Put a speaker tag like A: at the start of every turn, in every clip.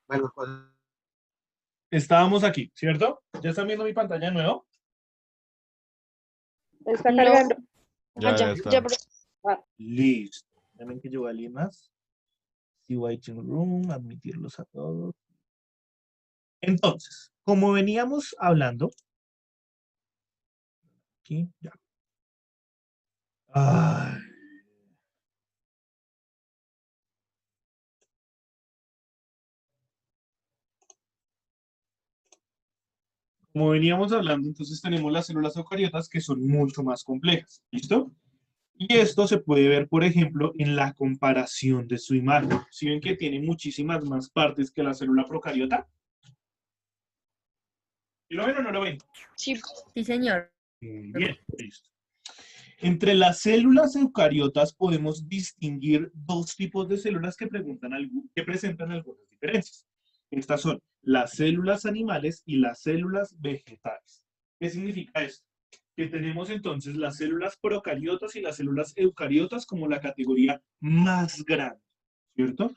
A: Bueno, pues,
B: Estábamos aquí, ¿cierto? ¿Ya están viendo mi pantalla de nuevo?
C: Está
D: No.
C: cargando.
D: Ya
E: está.
D: ya,
B: Listo. También que yo alguien más. See waiting room, admitirlos a todos. Entonces, como veníamos hablando, aquí, ya. Ay. Como veníamos hablando, entonces tenemos las células eucariotas que son mucho más complejas. ¿Listo? Y esto se puede ver, por ejemplo, en la comparación de su imagen. ¿Sí ven que tiene muchísimas más partes que la célula procariota? ¿Y lo ven o no lo ven?
D: sí, sí, señor.
B: Muy bien, listo. Entre las células eucariotas podemos distinguir dos tipos de células que presentan algunas diferencias. Estas son las células animales y las células vegetales. ¿Qué significa esto? Que tenemos entonces las células procariotas y las células eucariotas como la categoría más grande, ¿cierto?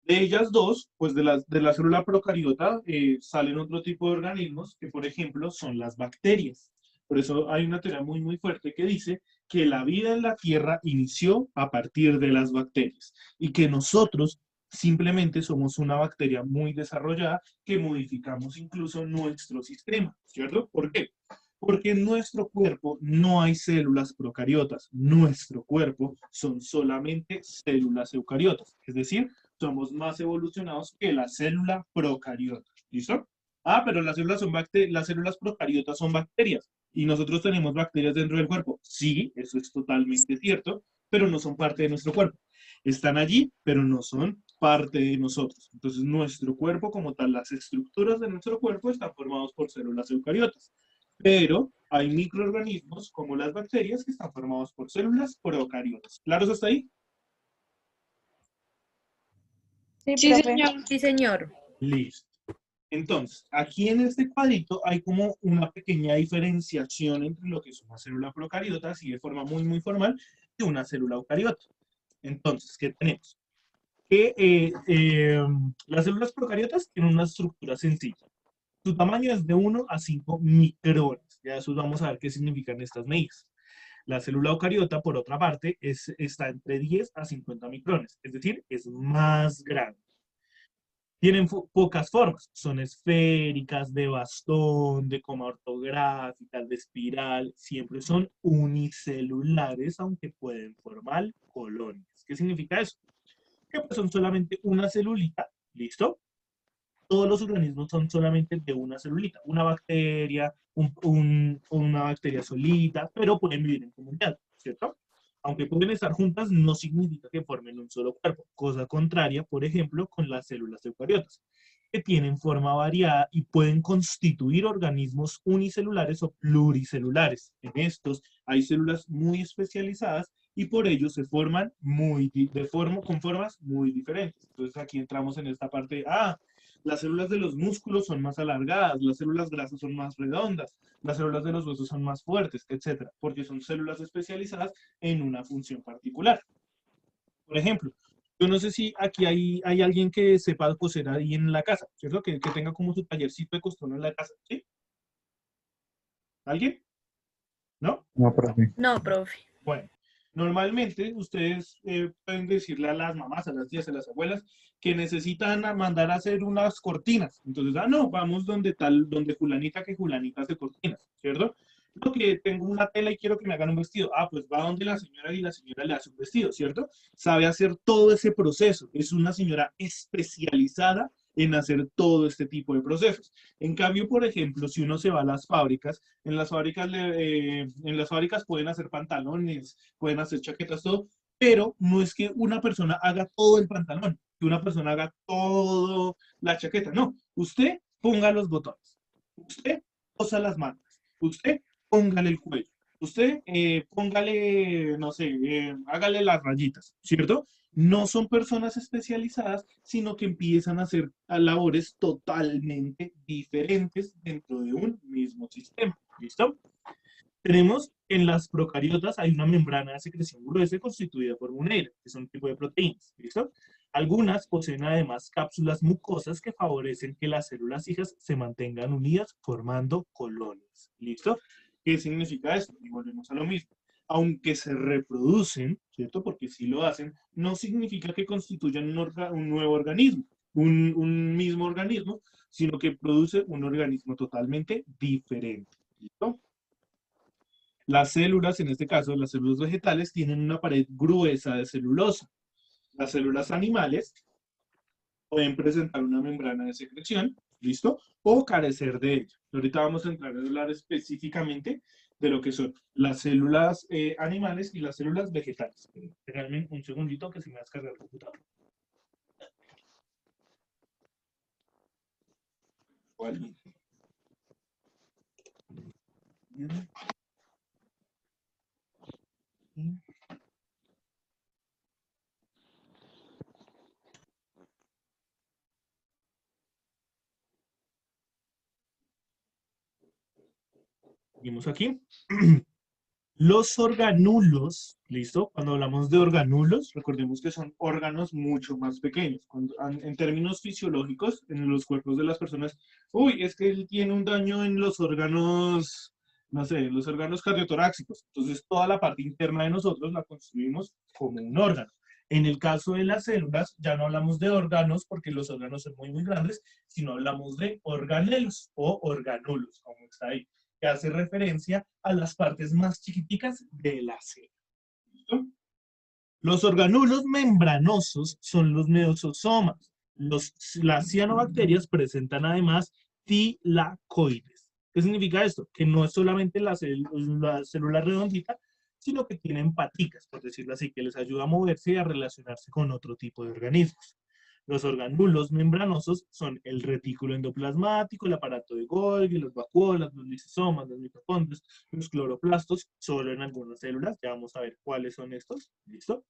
B: De ellas dos, pues de la célula procariota salen otro tipo de organismos que, por ejemplo, son las bacterias. Por eso hay una teoría muy, muy fuerte que dice que la vida en la Tierra inició a partir de las bacterias y que nosotros simplemente somos una bacteria muy desarrollada que modificamos incluso nuestro sistema, ¿cierto? ¿Por qué? Porque en nuestro cuerpo no hay células procariotas. Nuestro cuerpo son solamente células eucariotas. Es decir, somos más evolucionados que la célula procariota. ¿Listo? Ah, pero las células procariotas son bacterias y nosotros tenemos bacterias dentro del cuerpo. Sí, eso es totalmente cierto, pero no son parte de nuestro cuerpo. Están allí, pero no son parte de nosotros. Entonces, nuestro cuerpo, como tal, las estructuras de nuestro cuerpo están formados por células eucariotas. Pero hay microorganismos, como las bacterias, que están formados por células procariotas. ¿Claros hasta ahí?
C: Sí,
D: Sí,
C: profe.
D: señor. Sí, señor.
B: Listo. Entonces, aquí en este cuadrito hay como una pequeña diferenciación entre lo que es una célula procariota, así de forma muy, muy formal, y una célula eucariota. Entonces, ¿qué tenemos? Que las células procariotas tienen una estructura sencilla. Su tamaño es de 1 a 5 micrones. Ya eso vamos a ver qué significan estas medidas. La célula eucariota, por otra parte, está entre 10 a 50 micrones, es decir, es más grande. Tienen pocas formas, son esféricas, de bastón, de coma ortográficas, de espiral, siempre son unicelulares, aunque pueden formar colonias. ¿Qué significa eso? Que pues son solamente una celulita, ¿listo? Todos los organismos son solamente de una celulita, una bacteria, una bacteria solita, pero pueden vivir en comunidad, ¿cierto? Aunque pueden estar juntas, no significa que formen un solo cuerpo. Cosa contraria, por ejemplo, con las células eucariotas, que tienen forma variada y pueden constituir organismos unicelulares o pluricelulares. En estos hay células muy especializadas y por ello se forman con formas muy diferentes. Entonces aquí entramos en esta parte, las células de los músculos son más alargadas, las células grasas son más redondas, las células de los huesos son más fuertes, etcétera, porque son células especializadas en una función particular. Por ejemplo, yo no sé si aquí hay alguien que sepa coser ahí en la casa, ¿cierto? Que tenga como su tallercito de costura en la casa, ¿sí? ¿Alguien? ¿No?
E: No, profe.
D: No, profe.
B: Bueno, normalmente ustedes pueden decirle a las mamás, a las tías, a las abuelas, que necesitan mandar a hacer unas cortinas. Entonces, no, vamos donde fulanita, que fulanita hace cortinas, ¿cierto? No, que tengo una tela y quiero que me hagan un vestido. Pues va donde la señora y la señora le hace un vestido, ¿cierto? Sabe hacer todo ese proceso. Es una señora especializada en hacer todo este tipo de procesos. En cambio, por ejemplo, si uno se va a las fábricas, en las fábricas pueden hacer pantalones, pueden hacer chaquetas, todo, pero no es que una persona haga todo el pantalón, que una persona haga todo la chaqueta. No, usted ponga los botones, usted posa las mangas, usted póngale el cuello, usted póngale, no sé, hágale las rayitas, ¿cierto? No son personas especializadas, sino que empiezan a hacer labores totalmente diferentes dentro de un mismo sistema. ¿Listo? Tenemos en las procariotas hay una membrana de secreción gruesa constituida por monedas, que son un tipo de proteínas. ¿Listo? Algunas poseen además cápsulas mucosas que favorecen que las células hijas se mantengan unidas formando colonias. ¿Listo? ¿Qué significa esto? Y volvemos a lo mismo. Aunque se reproducen, ¿cierto? Porque sí lo hacen, no significa que constituyan un nuevo organismo, un mismo organismo, sino que produce un organismo totalmente diferente. ¿Listo? Las células, en este caso, las células vegetales, tienen una pared gruesa de celulosa. Las células animales pueden presentar una membrana de secreción, ¿listo? O carecer de ella. Ahorita vamos a entrar a hablar específicamente de lo que son las células animales y las células vegetales. Déjame un segundito que se me va a descargar el computador. ¿Cuál? Seguimos aquí. Los organulos, ¿listo? Cuando hablamos de organulos, recordemos que son órganos mucho más pequeños. En términos fisiológicos, en los cuerpos de las personas, uy, es que él tiene un daño en los órganos, no sé, en los órganos cardiotorácicos. Entonces, toda la parte interna de nosotros la construimos como un órgano. En el caso de las células, ya no hablamos de órganos porque los órganos son muy, muy grandes, sino hablamos de organelos o organulos, como está ahí, que hace referencia a las partes más chiquiticas de la célula. ¿Listo? Los organulos membranosos son los mesosomas. Las cianobacterias presentan además tilacoides. ¿Qué significa esto? Que no es solamente la célula redondita, sino que tienen paticas, por decirlo así, que les ayuda a moverse y a relacionarse con otro tipo de organismos. Los organulos membranosos son el retículo endoplasmático, el aparato de Golgi, las vacuolas, los lisosomas, los mitocondrios, los cloroplastos, solo en algunas células. Ya vamos a ver cuáles son estos. ¿Listo?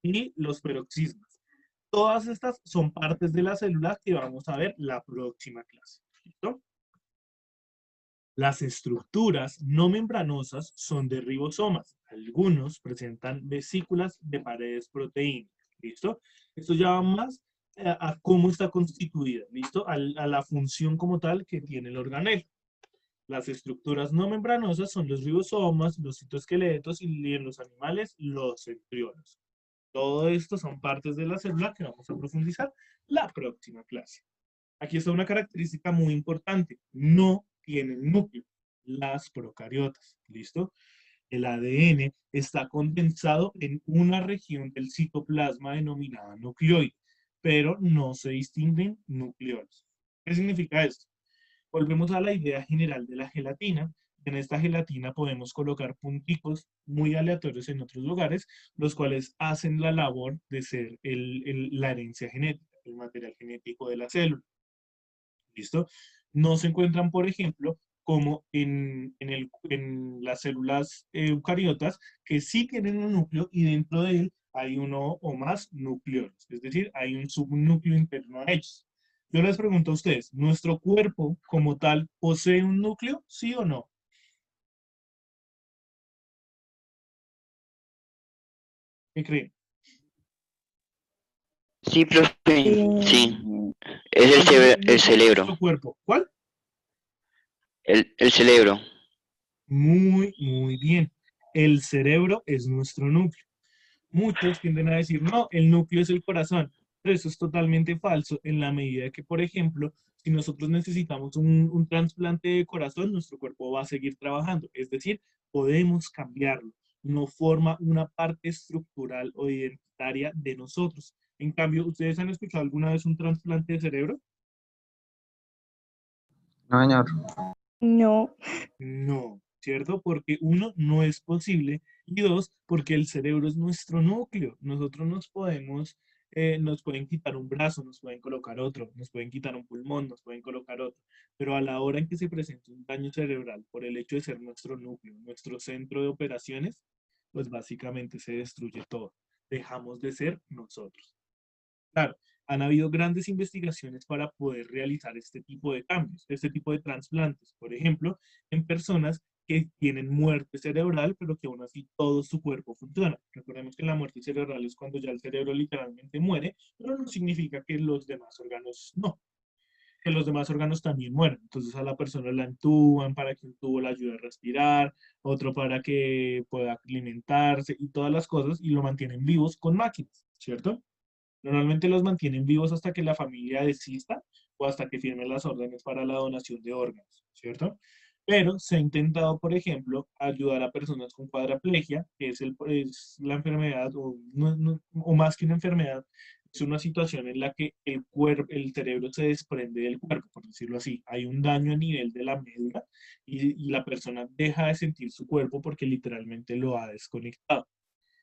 B: Y los peroxismas. Todas estas son partes de la célula que vamos a ver la próxima clase. ¿Listo? Las estructuras no membranosas son de ribosomas. Algunos presentan vesículas de paredes proteínicas. ¿Listo? Esto ya va más a cómo está constituida. ¿Listo? A la función como tal que tiene el organelo. Las estructuras no membranosas son los ribosomas, los citoesqueletos y en los animales los centriolos. Todo esto son partes de la célula que vamos a profundizar la próxima clase. Aquí está una característica muy importante. No tienen núcleo. Las procariotas. ¿Listo? El ADN está condensado en una región del citoplasma denominada nucleoide, pero no se distinguen nucleolos. ¿Qué significa esto? Volvemos a la idea general de la gelatina. En esta gelatina podemos colocar punticos muy aleatorios en otros lugares, los cuales hacen la labor de ser la herencia genética, el material genético de la célula. ¿Listo? No se encuentran, por ejemplo, como en las células eucariotas, que sí tienen un núcleo y dentro de él hay uno o más nucleolos, es decir, hay un subnúcleo interno a ellos. Yo les pregunto a ustedes, ¿nuestro cuerpo como tal posee un núcleo? ¿Sí o no? ¿Qué creen?
A: Sí, profe, sí, es
B: ¿Cuál sería el
A: el
B: núcleo de
A: cerebro,
B: nuestro cuerpo? ¿Cuál?
A: el cerebro.
B: Muy, muy bien. El cerebro es nuestro núcleo. Muchos tienden a decir, no, el núcleo es el corazón, pero eso es totalmente falso en la medida que, por ejemplo, si nosotros necesitamos un trasplante de corazón, nuestro cuerpo va a seguir trabajando, es decir, podemos cambiarlo, no forma una parte estructural o identitaria de nosotros. En cambio, ¿ustedes han escuchado alguna vez un trasplante de cerebro?
C: No, señor.
D: No.
B: No, ¿cierto? Porque uno, no es posible, y dos, porque el cerebro es nuestro núcleo. Nosotros nos pueden quitar un brazo, nos pueden colocar otro, nos pueden quitar un pulmón, nos pueden colocar otro. Pero a la hora en que se presenta un daño cerebral por el hecho de ser nuestro núcleo, nuestro centro de operaciones, pues básicamente se destruye todo. Dejamos de ser nosotros. Claro, han habido grandes investigaciones para poder realizar este tipo de cambios, este tipo de trasplantes, por ejemplo, en personas que tienen muerte cerebral, pero que aún así todo su cuerpo funciona. Recordemos que la muerte cerebral es cuando ya el cerebro literalmente muere, pero no significa que los demás órganos no, que los demás órganos también mueren. Entonces a la persona la entuban para que un tubo la ayude a respirar, otro para que pueda alimentarse y todas las cosas, y lo mantienen vivos con máquinas, ¿cierto? Normalmente los mantienen vivos hasta que la familia desista o hasta que firmen las órdenes para la donación de órganos, ¿cierto? Pero se ha intentado, por ejemplo, ayudar a personas con cuadraplegia, que es la enfermedad, o, o más que una enfermedad, es una situación en la que el cerebro se desprende del cuerpo, por decirlo así. Hay un daño a nivel de la médula y la persona deja de sentir su cuerpo porque literalmente lo ha desconectado.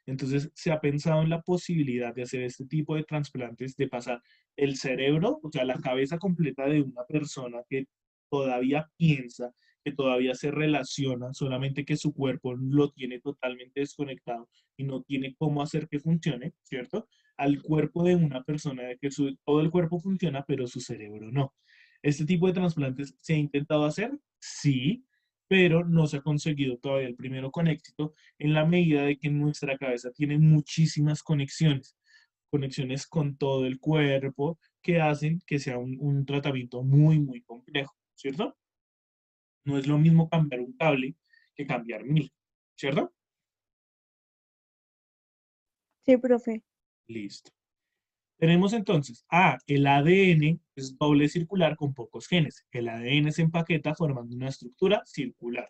B: Entonces, se ha pensado en la posibilidad de hacer este tipo de trasplantes, de pasar el cerebro, o sea, la cabeza completa de una persona que todavía piensa, que todavía se relaciona, solamente que su cuerpo lo tiene totalmente desconectado y no tiene cómo hacer que funcione, ¿cierto? Al cuerpo de una persona de que todo el cuerpo funciona, pero su cerebro no. ¿Este tipo de trasplantes se ha intentado hacer? Sí, pero no se ha conseguido todavía el primero con éxito en la medida de que nuestra cabeza tiene muchísimas conexiones, conexiones con todo el cuerpo que hacen que sea un tratamiento muy, muy complejo, ¿cierto? No es lo mismo cambiar un cable que cambiar mil, ¿cierto?
C: Sí, profe.
B: Listo. Tenemos entonces, el ADN es doble circular con pocos genes. El ADN se empaqueta formando una estructura circular.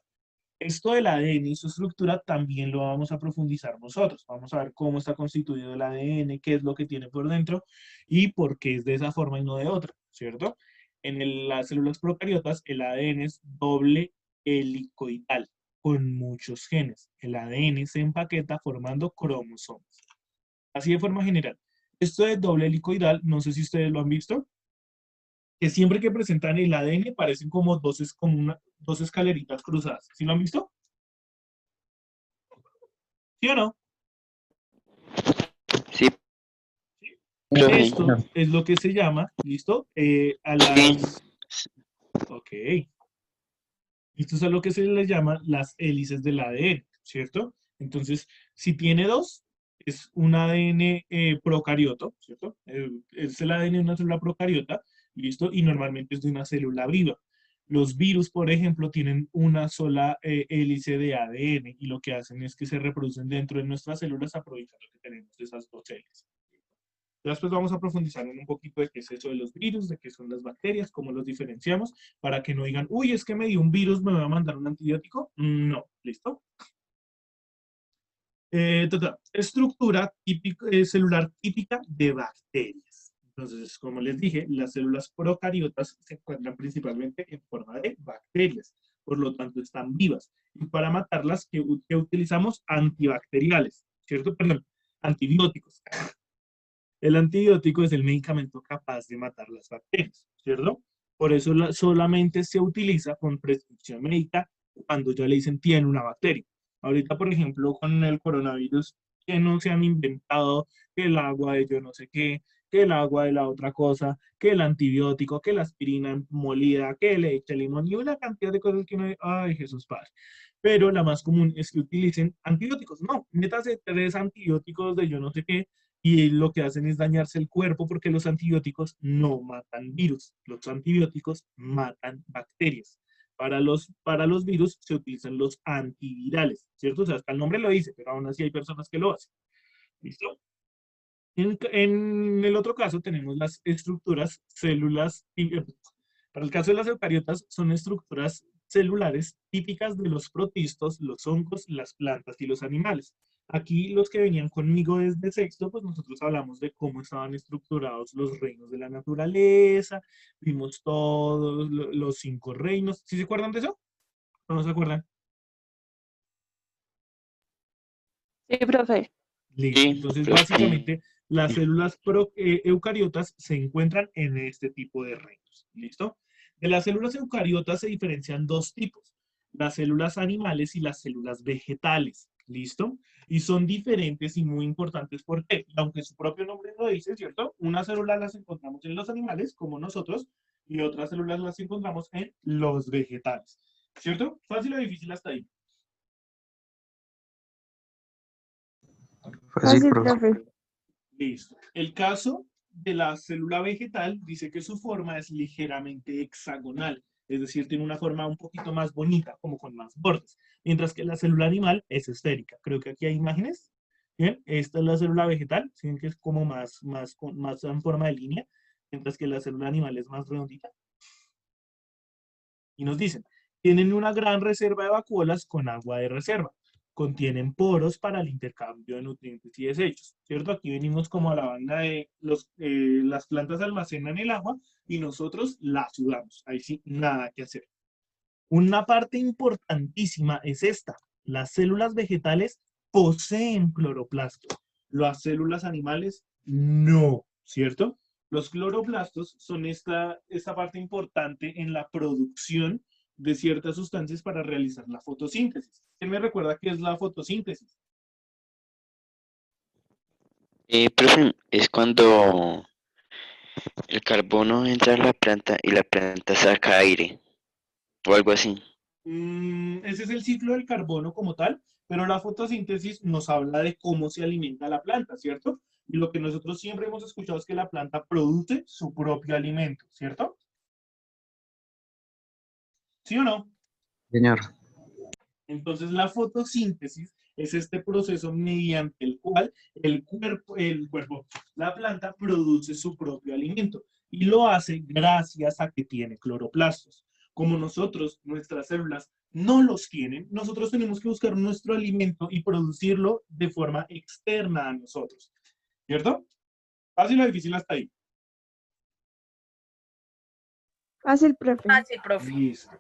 B: Esto del ADN y su estructura también lo vamos a profundizar nosotros. Vamos a ver cómo está constituido el ADN, qué es lo que tiene por dentro y por qué es de esa forma y no de otra, ¿cierto? Las células procariotas, el ADN es doble helicoidal, con muchos genes. El ADN se empaqueta formando cromosomas. Así de forma general. Esto de doble helicoidal, no sé si ustedes lo han visto, que siempre que presentan el ADN parecen como dos escaleritas cruzadas. ¿Sí lo han visto? ¿Sí o no?
A: Sí, profe.
B: Esto es lo que se llama, ¿listo?
A: Sí.
B: Ok. Esto es a lo que se les llama las hélices del ADN, ¿cierto? Entonces, si tiene dos, es un ADN procarioto, ¿cierto? Es el ADN de una célula procariota, ¿listo? Y normalmente es de una célula viva. Los virus, por ejemplo, tienen una sola hélice de ADN y lo que hacen es que se reproducen dentro de nuestras células aprovechando que tenemos esas dos hélices. Después vamos a profundizar en un poquito de qué es eso de los virus, de qué son las bacterias, cómo los diferenciamos, para que no digan, uy, es que me dio un virus, me va a mandar un antibiótico. No, ¿listo? Estructura celular típica de bacterias. Entonces, como les dije, las células procariotas se encuentran principalmente en forma de bacterias, por lo tanto están vivas. Y para matarlas, ¿qué utilizamos? Antibacteriales, ¿cierto? Perdón, antibióticos. El antibiótico es el medicamento capaz de matar las bacterias, ¿cierto? Por eso solamente se utiliza con prescripción médica cuando ya le dicen tiene una bacteria. Ahorita, por ejemplo, con el coronavirus, que no se han inventado que el agua de yo no sé qué, que el agua de la otra cosa, que el antibiótico, que la aspirina molida, que leche, limón y una cantidad de cosas que no hay. Ay, Jesús Padre. Pero la más común es que utilicen antibióticos. No, métase 3 antibióticos de yo no sé qué y lo que hacen es dañarse el cuerpo porque los antibióticos no matan virus, los antibióticos matan bacterias. Para los virus se utilizan los antivirales, ¿cierto? O sea, hasta el nombre lo dice, pero aún así hay personas que lo hacen. ¿Listo? En el otro caso tenemos las estructuras células, para el caso de las eucariotas son estructuras celulares típicas de los protistos, los hongos, las plantas y los animales. Aquí los que venían conmigo desde sexto, pues nosotros hablamos de cómo estaban estructurados los reinos de la naturaleza, vimos todos los 5 reinos. ¿Sí se acuerdan de eso? ¿O no se acuerdan?
C: Sí, profe.
B: Listo.
A: Sí,
B: Entonces,
A: profe.
B: básicamente, las células eucariotas se encuentran en este tipo de reinos. ¿Listo? De las células eucariotas se diferencian dos tipos, las células animales y las células vegetales. ¿Listo? Y son diferentes y muy importantes porque, aunque su propio nombre lo dice, ¿cierto? Unas células las encontramos en los animales, como nosotros, y otras células las encontramos en los vegetales. ¿Cierto? ¿Fácil o difícil hasta ahí?
E: Fácil,
C: Fácil,
E: profe.
C: profe.
B: Listo. El caso de la célula vegetal dice que su forma es ligeramente hexagonal, es decir, tiene una forma un poquito más bonita, como con más bordes, mientras que la célula animal es esférica. Creo que aquí hay imágenes. Bien, esta es la célula vegetal, ¿sí? Que es como más en forma de línea, mientras que la célula animal es más redondita. Y nos dicen, tienen una gran reserva de vacuolas con agua de reserva. Contienen poros para el intercambio de nutrientes y desechos, ¿cierto? Aquí venimos como a la banda de las plantas almacenan el agua y nosotros la sudamos. Ahí sí, nada que hacer. Una parte importantísima es esta. Las células vegetales poseen cloroplastos. Las células animales no, ¿cierto? Los cloroplastos son esta parte importante en la producción de ciertas sustancias para realizar la fotosíntesis. ¿Quién me recuerda qué es la fotosíntesis?
E: Profe, es cuando el carbono entra a la planta y la planta saca aire, o algo así.
B: Ese es el ciclo del carbono como tal, pero la fotosíntesis nos habla de cómo se alimenta la planta, ¿cierto? Y lo que nosotros siempre hemos escuchado es que la planta produce su propio alimento, ¿cierto? ¿Sí o no?
E: Señor.
B: Entonces la fotosíntesis es este proceso mediante el cual la planta produce su propio alimento y lo hace gracias a que tiene cloroplastos. Como nosotros, nuestras células no los tienen, nosotros tenemos que buscar nuestro alimento y producirlo de forma externa a nosotros. ¿Cierto? Fácil o difícil hasta ahí.
C: Fácil, profe.
D: Fácil, profe.
B: Listo.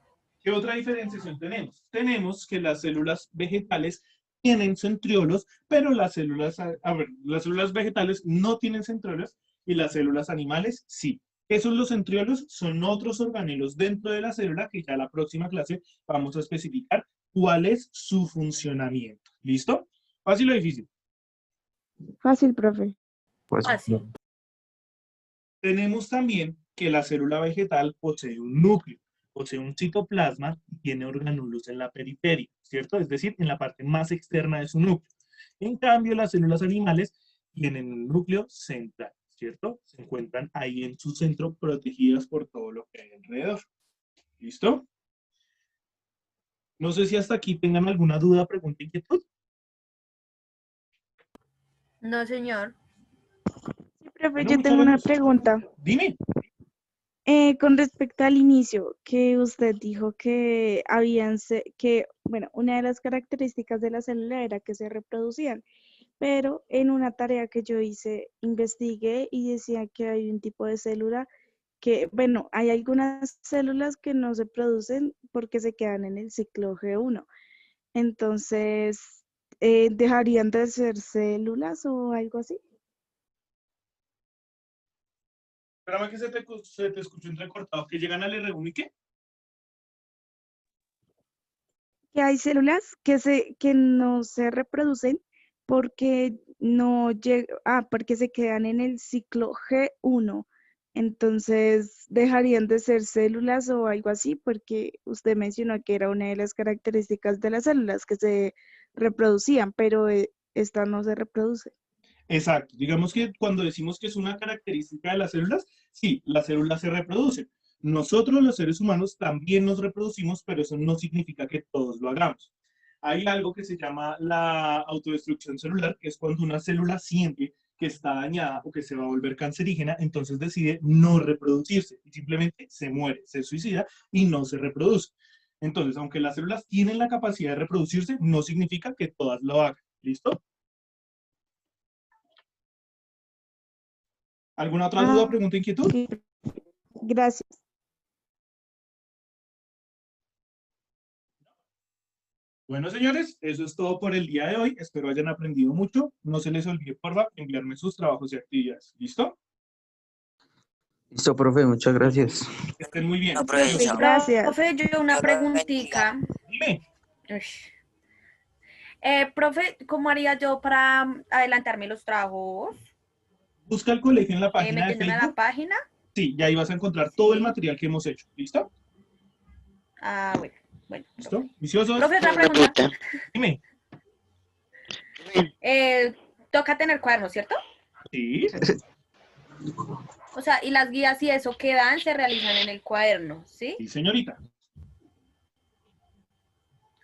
B: ¿Qué otra diferenciación tenemos? Tenemos que las células vegetales tienen centriolos, pero las células vegetales no tienen centriolos y las células animales sí. ¿Qué son los centriolos? Son otros organelos dentro de la célula que ya en la próxima clase vamos a especificar cuál es su funcionamiento. ¿Listo? ¿Fácil o difícil?
C: Fácil, profe.
E: Pues,
D: Fácil.
B: Tenemos también que la célula vegetal posee un núcleo, posee un citoplasma y tiene organulos en la periferia, ¿cierto? Es decir, en la parte más externa de su núcleo. En cambio, las células animales tienen un núcleo central, ¿cierto? Se encuentran ahí en su centro protegidas por todo lo que hay alrededor. ¿Listo? No sé si hasta aquí tengan alguna duda, pregunta, inquietud.
D: No, señor.
C: Sí, profe,
B: Bueno,
C: yo
B: muchas
C: tengo una
B: gracias.
C: pregunta.
B: Dime.
C: Con respecto al inicio, que usted dijo que bueno, una de las características de la célula era que se reproducían, pero en una tarea que yo hice, investigué y decía que hay un tipo de célula que, bueno, hay algunas células que no se producen porque se quedan en el ciclo G1. Entonces, ¿dejarían de ser células o algo así?
B: Espérame que se te escuchó entrecortado, que llegan al R1 y qué.
C: Que hay células que no se reproducen porque porque se quedan en el ciclo G1. Entonces, dejarían de ser células o algo así, porque usted mencionó que era una de las características de las células que se reproducían, pero esta no se reproduce.
B: Exacto. Digamos que cuando decimos que es una característica de las células, sí, las células se reproducen. Nosotros los seres humanos también nos reproducimos, pero eso no significa que todos lo hagamos. Hay algo que se llama la autodestrucción celular, que es cuando una célula siente que está dañada o que se va a volver cancerígena, entonces decide no reproducirse y simplemente se muere, se suicida y no se reproduce. Entonces, aunque las células tienen la capacidad de reproducirse, no significa que todas lo hagan. ¿Listo? ¿Alguna otra duda,
C: Ah,
B: pregunta, inquietud?
C: ok. Gracias.
B: Bueno, señores, eso es todo por el día de hoy. Espero hayan aprendido mucho. No se les olvide, por favor, enviarme sus trabajos y actividades. ¿Listo?
E: listo, profe, muchas gracias.
B: Que estén muy bien.
F: No, profe,
B: Adiós.
C: Gracias.
D: Profe, yo una
F: Dios lo bendiga.
D: preguntita.
B: Dime.
D: Ush. Profe, ¿cómo haría yo para adelantarme los trabajos?
B: Busca el colegio en la página de
D: Metiéndome a la
B: Facebook.
D: página.
B: Sí, y ahí vas a encontrar todo el
D: Sí.
B: material que hemos hecho. ¿Listo?
D: Ah, bueno. Bueno,
B: ¿Listo? ¿Viciosos?
D: profe, otra
E: Una
D: pregunta.
E: pregunta.
B: Dime.
D: Toca tener cuadernos, ¿cierto?
B: Sí.
D: O sea, y las guías y eso que dan se realizan en el cuaderno, ¿sí?
B: Sí, señorita.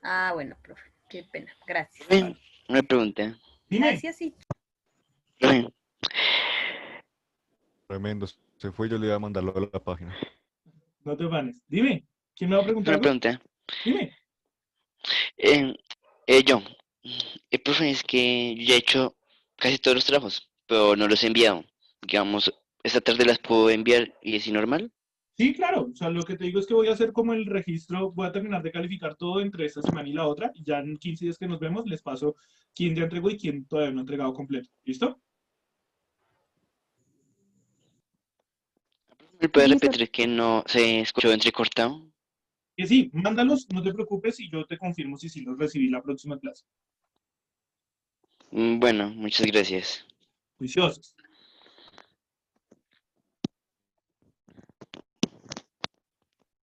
D: Ah, bueno, profe, qué pena. Gracias.
E: Profe, una pregunta.
B: Dime.
D: Gracias, sí.
E: Profe,
F: Tremendo. Se fue, yo le iba a mandarlo a la página.
B: No te afanes. Dime. ¿Quién me va a preguntar
E: una
B: algo?
E: pregunta.
B: Dime.
E: Yo. Profe, es que yo ya he hecho casi todos los trabajos, pero no los he enviado. Digamos, esta tarde las puedo enviar y es normal.
B: Sí, claro. O sea, lo que te digo es que voy a hacer como el registro, voy a terminar de calificar todo entre esta semana y la otra. Y ya en 15 días que nos vemos, les paso quién ya entregó y quién todavía no ha entregado completo. ¿Listo?
E: ¿Me puede
C: Listo.
E: repetir que no se escuchó entrecortado?
B: Que sí, mándalos, no te preocupes y yo te confirmo si sí los recibí la próxima clase.
E: Bueno, muchas gracias.
B: Juiciosos.